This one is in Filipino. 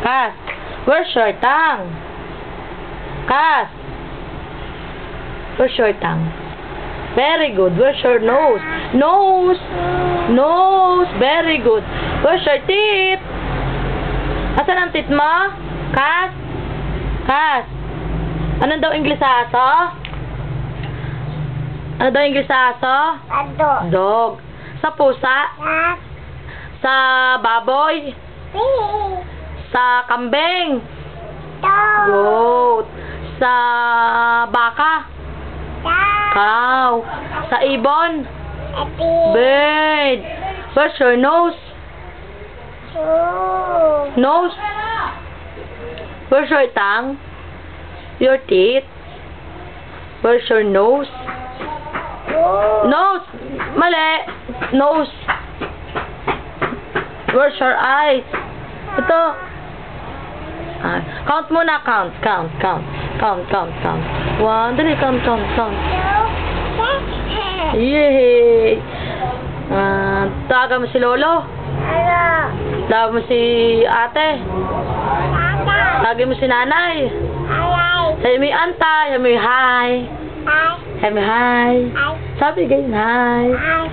Cass, where's your tongue? Cass, where's your tongue? Very good. Where's your nose? Nose. Nose. Very good. Where's your teeth? Asan ang teeth mo? Cass? Cass? Ano daw English sa aso? Ano daw English sa aso? Dog. Dog. Sa pusa? Cat. Sa baboy? Pig. Sa kambing? Dog. Goat. Sa baka? Cow. Sa ibon? Pig. Bird. Where's your nose? Shoe. Nose. Where's your tongue? Your teeth. Where's your nose? Shoe. Nose. Mali. Nose. Where's your eyes? Ito. Count muna. Count. One. Dali. Count. Yay! Tawagan mo si Lolo. Ano? Tawagan mo si ate. Tata. Tawagan mo si nanay. Alay. Sabi mo antay. Sabi mo hi. Ay. Sabi mo hi. Ay. Sabi ganyan hi. Ay.